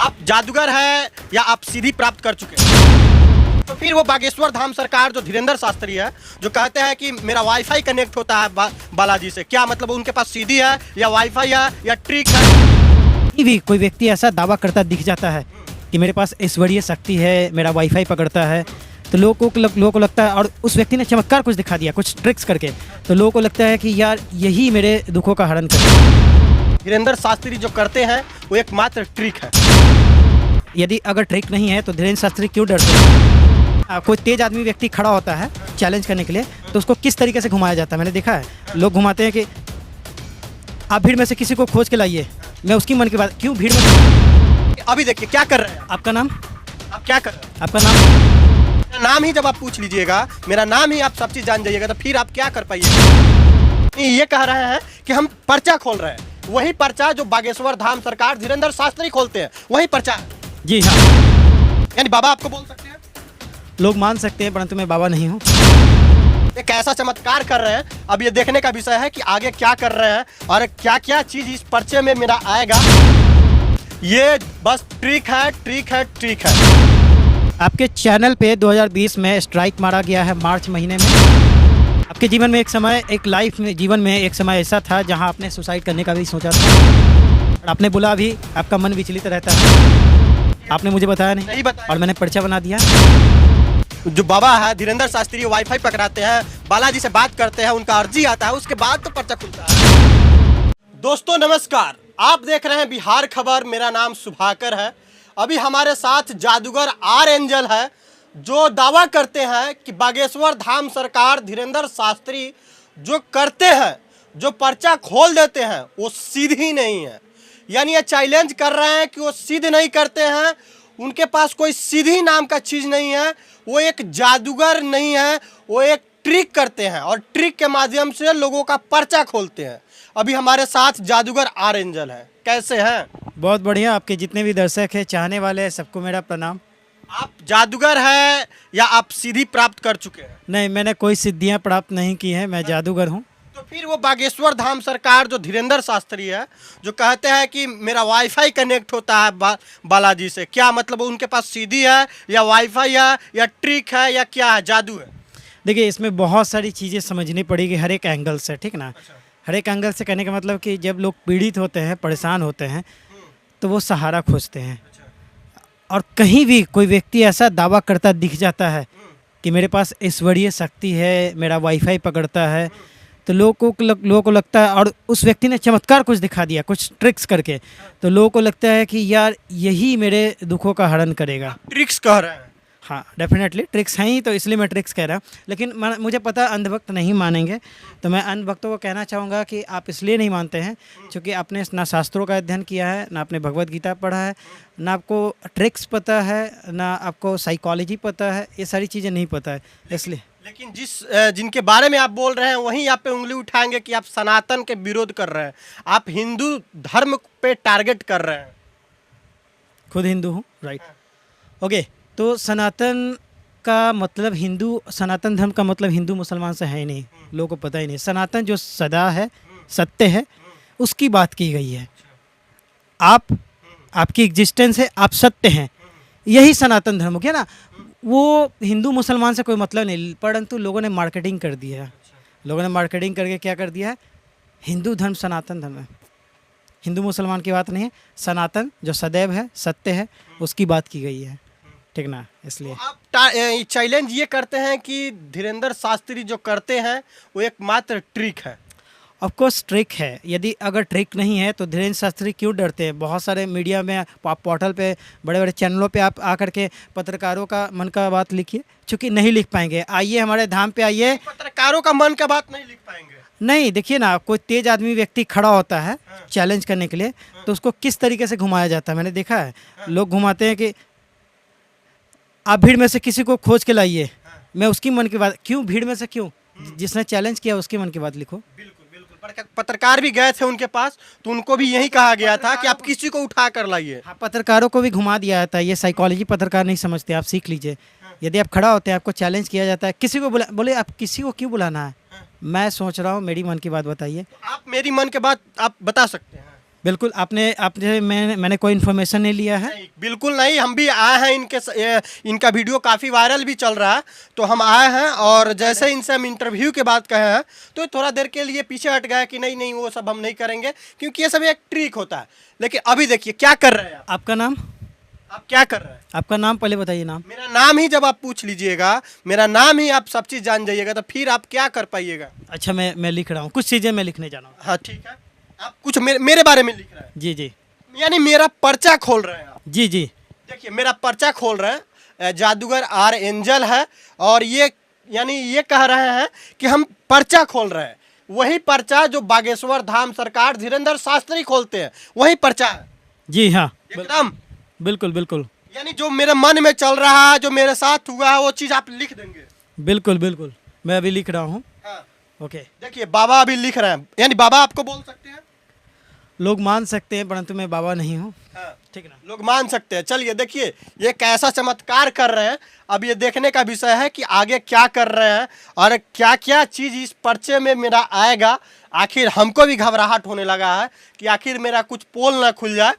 आप जादूगर हैं या आप सीधी प्राप्त कर चुके हैं? तो फिर वो बागेश्वर धाम सरकार जो धीरेंद्र शास्त्री है, जो कहते हैं कि मेरा वाईफाई कनेक्ट होता है बालाजी से, क्या मतलब उनके पास सीधी है या वाईफाई है या ट्रिक है? कहीं भी कोई व्यक्ति ऐसा दावा करता दिख जाता है कि मेरे पास ईश्वरीय शक्ति है, मेरा वाईफाई पकड़ता है, तो लोगों को लगता है, और उस व्यक्ति ने चमत्कार कुछ दिखा दिया कुछ ट्रिक्स करके, तो लोगों को लगता है कि यार यही मेरे दुखों का हरण करेगा। धीरेंद्र शास्त्री जो करते हैं वो एकमात्र ट्रिक है। यदि अगर ट्रिक नहीं है तो धीरेंद्र शास्त्री क्यों डरते हैं? कोई तेज आदमी व्यक्ति खड़ा होता है चैलेंज करने के लिए, तो उसको किस तरीके से घुमाया जाता है मैंने देखा है। लोग घुमाते हैं कि आप भीड़ में से किसी को खोज के लाइए, मैं उसकी मन की बात क्यों भीड़ में। अभी देखिए क्या कर रहे हैं। आपका नाम? आप क्या कर रहे हैं? आपका नाम? मेरा नाम ही जब आप पूछ लीजिएगा, मेरा नाम ही आप सब चीज जान जाइएगा, तो फिर आप क्या कर पाइएगा। ये कह रहे हैं कि हम पर्चा खोल रहे हैं, वही पर्चा जो बागेश्वर धाम सरकार धीरेंद्र शास्त्री खोलते हैं, वही पर्चा है। जी हाँ, यानी बाबा आपको बोल सकते हैं। लोग मान सकते हैं परंतु मैं बाबा नहीं हूँ। एक ऐसा चमत्कार कर रहे हैं, अब ये देखने का विषय है कि आगे क्या कर रहे हैं और क्या क्या चीज इस पर्चे में मेरा आएगा। ये बस ट्रिक है, ट्रिक है, ट्रिक है। आपके चैनल पे 2020 में स्ट्राइक मारा गया है मार्च महीने में। आपके जीवन में एक समय, एक लाइफ में जीवन में एक समय ऐसा था जहां आपने सुसाइड करने का भी सोचा था, और आपने बोला अभी आपका मन विचलित रहता है। आपने मुझे बताया नहीं बताया। और मैंने पर्चा बना दिया। जो बाबा है धीरेंद्र शास्त्री वाईफाई पकड़ाते हैं, बालाजी से बात करते हैं, उनका अर्जी आता है, उसके बाद तो पर्चा खुलता है। दोस्तों नमस्कार, आप देख रहे हैं बिहार खबर। मेरा नाम सुभाकर है। अभी हमारे साथ जादूगर आर एंजल है, जो दावा करते हैं कि बागेश्वर धाम सरकार धीरेंद्र शास्त्री जो करते हैं, जो पर्चा खोल देते हैं, वो सीधी नहीं है। यानी ये चैलेंज कर रहे हैं कि वो सीधे नहीं करते हैं, उनके पास कोई सीधी नाम का चीज़ नहीं है, वो एक जादूगर नहीं है, वो एक ट्रिक करते हैं और ट्रिक के माध्यम से लोगों का पर्चा खोलते हैं। अभी हमारे साथ जादूगर आर एंजल है। कैसे हैं? बहुत बढ़िया। आपके जितने भी दर्शक हैं, चाहने वाले हैं, सबको मेरा प्रणाम। आप जादूगर हैं या आप सीधी प्राप्त कर चुके हैं? नहीं, मैंने कोई सिद्धियां प्राप्त नहीं की है, मैं जादूगर हूँ। तो फिर वो बागेश्वर धाम सरकार जो धीरेंद्र शास्त्री है, जो कहते हैं कि मेरा वाईफाई कनेक्ट होता है बालाजी से, क्या मतलब उनके पास सीधी है या वाईफाई है या ट्रिक है या क्या है, जादू है? देखिए, इसमें बहुत सारी चीज़ें समझनी पड़ेगी हर एक एंगल से, ठीक ना। हर एक एंगल से कहने का मतलब कि जब लोग पीड़ित होते हैं, परेशान होते हैं, तो वो सहारा खोजते हैं। और कहीं भी कोई व्यक्ति ऐसा दावा करता दिख जाता है कि मेरे पास ईश्वरीय शक्ति है, मेरा वाईफाई पकड़ता है, तो लोगों को लगता है, और उस व्यक्ति ने चमत्कार कुछ दिखा दिया कुछ ट्रिक्स करके, तो लोगों को लगता है कि यार यही मेरे दुखों का हरण करेगा। ट्रिक्स कह रहे हैं? हाँ, डेफिनेटली ट्रिक्स हैं ही, तो इसलिए मैं ट्रिक्स कह रहा हूँ। लेकिन मुझे पता अंधभक्त नहीं मानेंगे, तो मैं अंधभक्तों को कहना चाहूँगा कि आप इसलिए नहीं मानते हैं क्योंकि आपने ना शास्त्रों का अध्ययन किया है, ना आपने भगवत गीता पढ़ा है, ना आपको ट्रिक्स पता है, ना आपको साइकोलॉजी पता है, ये सारी चीज़ें नहीं पता है, इसलिए। लेकिन जिनके बारे में आप बोल रहे हैं वहीं आप पे उंगली उठाएंगे कि आप सनातन के विरोध कर रहे हैं, आप हिंदू धर्म पे टारगेट कर रहे हैं। खुद हिंदू हूँ, राइट। ओके, तो सनातन का मतलब हिंदू, सनातन धर्म का मतलब हिंदू मुसलमान से है ही नहीं, लोगों को पता ही नहीं। सनातन जो सदा है, सत्य है, उसकी बात की गई है। आपकी एग्जिस्टेंस है, आप सत्य हैं, यही सनातन धर्म हो गया ना। वो हिंदू मुसलमान से कोई मतलब नहीं, परंतु लोगों ने मार्केटिंग कर दिया है। लोगों ने मार्केटिंग करके क्या कर दिया है, हिंदू धर्म सनातन धर्म है। हिंदू मुसलमान की बात नहीं है, सनातन जो सदैव है, सत्य है, उसकी बात की गई है, ठीक ना। इसलिए आप चैलेंज ये करते हैं कि धीरेंद्र शास्त्री जो करते हैं वो एकमात्र ट्रिक है। ऑफ कोर्स ट्रिक है। यदि अगर ट्रिक नहीं है तो धीरेंद्र शास्त्री क्यों डरते हैं? बहुत सारे मीडिया में, पोर्टल पे, बड़े बड़े चैनलों पे आप आकर के पत्रकारों का मन का बात लिखिए, चूँकि नहीं लिख पाएंगे। आइए हमारे धाम पे आइए। पत्रकारों का मन का बात नहीं लिख पाएंगे? नहीं, देखिए ना, कोई तेज आदमी व्यक्ति खड़ा होता है चैलेंज करने के लिए, तो उसको किस तरीके से घुमाया जाता है मैंने देखा है। लोग घुमाते हैं कि आप भीड़ में से किसी को खोज के लाइए, मैं उसकी मन की बात क्यों, भीड़ में से क्यों, जिसने चैलेंज किया उसकी मन की बात लिखो। बिल्कुल बिल्कुल। पत्रकार भी गए थे उनके पास, तो उनको भी यही कहा गया था कि आप किसी को उठा कर लाइए। हाँ, पत्रकारों को भी घुमा दिया जाता है। ये साइकोलॉजी पत्रकार नहीं समझते, आप सीख लीजिए। यदि आप खड़ा होते हैं, आपको चैलेंज किया जाता है, किसी को बोले आप किसी को क्यों बुलाना है, मैं सोच रहा हूँ, मेरी मन की बात बताइए। आप मेरी मन की बात आप बता सकते हैं? बिल्कुल आपने आपने मैंने कोई इन्फॉर्मेशन नहीं लिया है। नहीं, बिल्कुल नहीं। हम भी आए हैं इनका वीडियो काफ़ी वायरल भी चल रहा है, तो हम आए हैं और जैसे इनसे हम इंटरव्यू के बाद कहे हैं तो थोड़ा देर के लिए पीछे हट गए कि नहीं नहीं वो सब हम नहीं करेंगे, क्योंकि ये सब एक ट्रिक होता है। लेकिन अभी देखिए क्या कर रहे हैं आप। आपका नाम? आप क्या कर रहे हैं? आपका नाम पहले बताइए। नाम? मेरा नाम ही जब आप पूछ लीजिएगा, मेरा नाम ही आप सब चीज़ जान जाइएगा, तो फिर आप क्या कर पाइएगा। अच्छा, मैं लिख रहा हूँ, कुछ चीज़ें मैं लिखने जा रहा हूँ। हाँ ठीक है, आप कुछ मेरे बारे में लिख रहे हैं, जी जी यानी मेरा पर्चा खोल रहे हैं आप। जी जी। देखिए मेरा पर्चा खोल रहे हैं, जादूगर आर एंजल है, और ये यानी ये कह रहे हैं कि हम पर्चा खोल रहे हैं। वही पर्चा जो बागेश्वर धाम सरकार धीरेन्द्र शास्त्री खोलते हैं, वही पर्चा है। जी हाँ, एकदम बिल्कुल बिल्कुल यानी जो मेरे मन में चल रहा है, जो मेरे साथ हुआ है, वो चीज़ आप लिख देंगे। बिल्कुल बिल्कुल, मैं अभी लिख रहा हूँ। हाँ ओके। देखिए बाबा अभी लिख रहे हैं, यानी बाबा आपको बोल सकते हैं। लोग मान सकते हैं परंतु मैं बाबा नहीं हूँ। हाँ ठीक है ना? लोग मान सकते हैं। चलिए देखिए ये कैसा चमत्कार कर रहे हैं, अब ये देखने का विषय है कि आगे क्या कर रहे हैं और क्या क्या चीज़ इस पर्चे में मेरा आएगा। आखिर हमको भी घबराहट होने लगा है कि आखिर मेरा कुछ पोल ना खुल जाए,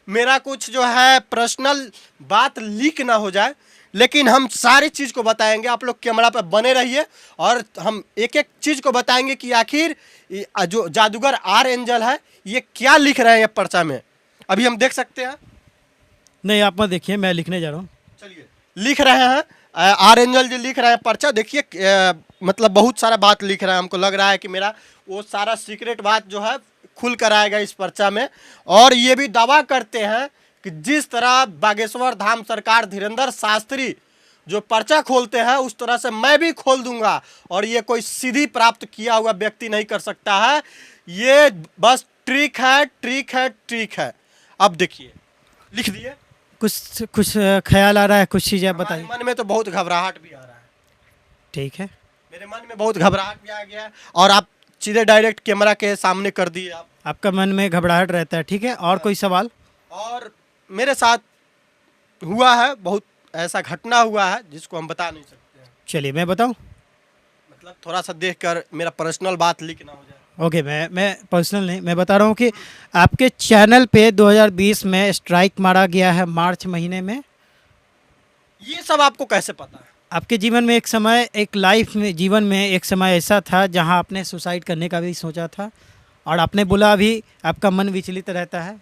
मेरा कुछ जो है पर्सनल बात लीक ना हो जाए। लेकिन हम सारी चीज़ को बताएंगे, आप लोग कैमरा पर बने रहिए और हम एक एक चीज़ को बताएंगे कि आखिर जो जादूगर आर एंजल है ये क्या लिख रहे हैं ये पर्चा में। अभी हम देख सकते हैं। नहीं आप मत देखिए, मैं लिखने जा रहा हूँ। चलिए लिख रहे हैं, आर एंजल जी लिख रहे हैं पर्चा। देखिए मतलब बहुत सारा बात लिख रहा है, हमको लग रहा है कि मेरा वो सारा सीक्रेट बात जो है खुल कर आएगा इस पर्चा में। और ये भी दावा करते हैं कि जिस तरह बागेश्वर धाम सरकार धीरेन्द्र शास्त्री जो पर्चा खोलते हैं उस तरह से मैं भी खोल दूंगा, और ये कोई सीधी प्राप्त किया हुआ व्यक्ति नहीं कर सकता है, ये बस ट्रिक है ट्रिक है ट्रिक है। अब देखिए लिख दिए। कुछ कुछ ख्याल आ रहा है, कुछ चीज़ें आप बताइए। मन में तो बहुत घबराहट भी आ रहा है, ठीक है। मेरे मन में बहुत घबराहट भी आ गया है, और आप सीधे डायरेक्ट कैमरा के सामने कर दिए आप। आपका मन में घबराहट रहता है, ठीक है। और कोई सवाल? और मेरे साथ हुआ है, बहुत ऐसा घटना हुआ है जिसको हम बता नहीं सकते हैं। चलिए मैं बताऊं। मतलब थोड़ा सा देखकर मेरा पर्सनल बात लीक ना हो जाए। ओके, मैं पर्सनल नहीं, मैं बता रहा हूँ कि आपके चैनल पे 2020 में स्ट्राइक मारा गया है मार्च महीने में। ये सब आपको कैसे पता है? आपके जीवन में एक समय, एक लाइफ में, जीवन में एक समय ऐसा था जहाँ आपने सुसाइड करने का भी सोचा था, और आपने बोला अभी आपका मन विचलित रहता है,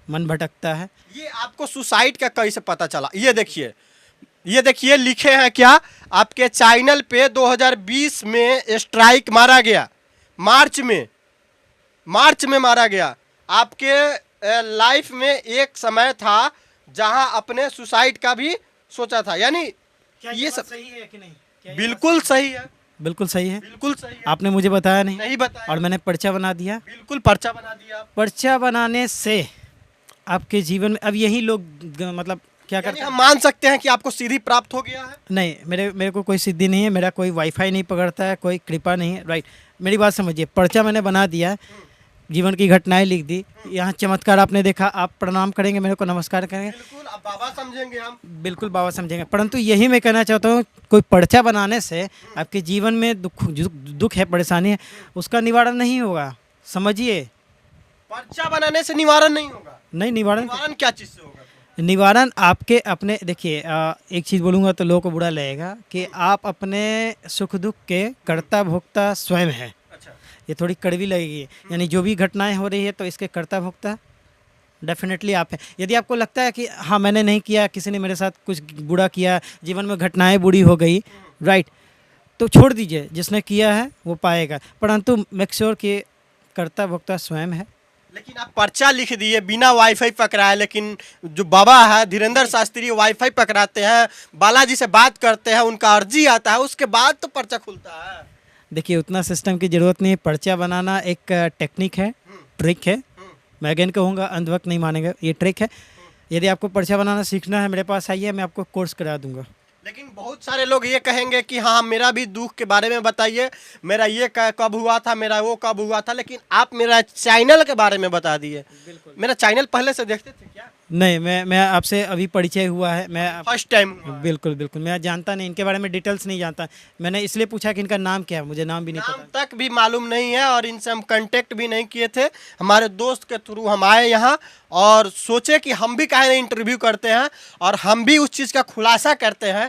मन भटकता है। ये आपको सुसाइड का कैसे पता चला? ये देखिए लिखे हैं क्या आपके चैनल पे 2020 में स्ट्राइक मारा गया, मार्च में मारा गया। आपके लाइफ में एक समय था जहां आपने सुसाइड का भी सोचा था, यानी ये सब सही है कि नहीं? बिल्कुल सही है, बिल्कुल सही है। बिल्कुल सही है। आपने मुझे बताया नहीं, नहीं बताया और मैंने पर्चा बना दिया। बिल्कुल पर्चा बना दिया आप। पर्चा बनाने से आपके जीवन में अब यही लोग मतलब क्या यानी करते हैं? हम मान सकते हैं कि आपको सीधी प्राप्त हो गया है। नहीं, मेरे को कोई सिद्धि नहीं है, मेरा कोई वाईफाई नहीं पकड़ता है, कोई कृपा नहीं है। राइट, मेरी बात समझिए। पर्चा मैंने बना दिया, जीवन की घटनाएं लिख दी, यहाँ चमत्कार आपने देखा, आप प्रणाम करेंगे, मेरे को नमस्कार करेंगे, बिल्कुल अब बाबा समझेंगे हम। बिल्कुल बाबा समझेंगे। परंतु यही मैं कहना चाहता हूँ, कोई पर्चा बनाने से आपके जीवन में दुख है, परेशानी है, उसका निवारण नहीं होगा, समझिए। पर्चा बनाने से निवारण नहीं होगा। नहीं, निवारण निवारण क्या चीज से होगा? निवारण आपके अपने, देखिए एक चीज़ बोलूँगा तो लोगों को बुरा लगेगा कि आप अपने सुख दुख के कर्ता भोक्ता स्वयं हैं। अच्छा, ये थोड़ी कड़वी लगेगी, यानी जो भी घटनाएं हो रही है तो इसके कर्ता भोक्ता डेफिनेटली आप हैं। यदि आपको लगता है कि हाँ मैंने नहीं किया, किसी ने मेरे साथ कुछ बुरा किया, जीवन में घटनाएं बुरी हो गई, राइट, तो छोड़ दीजिए, जिसने किया है वो पाएगा। परंतु मेक श्योर कि कर्ता भोक्ता स्वयं है। लेकिन आप पर्चा लिख दिए बिना वाईफाई पकड़ाए, लेकिन जो बाबा है धीरेन्द्र शास्त्री वाईफाई पकड़ाते हैं, बालाजी से बात करते हैं, उनका अर्जी आता है, उसके बाद तो पर्चा खुलता है। देखिए उतना सिस्टम की ज़रूरत नहीं है। पर्चा बनाना एक टेक्निक है, ट्रिक है। मैं अगेन कहूँगा, अंधभक्त नहीं मानेंगे, ये ट्रिक है। यदि आपको पर्चा बनाना सीखना है, मेरे पास आइए, मैं आपको कोर्स करा दूंगा। लेकिन बहुत सारे लोग ये कहेंगे कि हाँ मेरा भी दुख के बारे में बताइए, मेरा ये कब हुआ था, मेरा वो कब हुआ था, लेकिन आप मेरा चैनल के बारे में बता दिए। मेरा चैनल पहले से देखते थे क्या? नहीं, मैं आपसे अभी परिचय हुआ है। First time? बिल्कुल बिल्कुल, मैं जानता नहीं, इनके बारे में डिटेल्स नहीं जानता। मैंने इसलिए पूछा कि इनका नाम क्या है, मुझे नाम भी नहीं नाम पता। तक भी मालूम नहीं है और इनसे हम कांटेक्ट भी नहीं किए थे। हमारे दोस्त के थ्रू हम आए यहाँ और सोचे कि हम भी काहे नहीं इंटरव्यू करते हैं और हम भी उस चीज़ का खुलासा करते हैं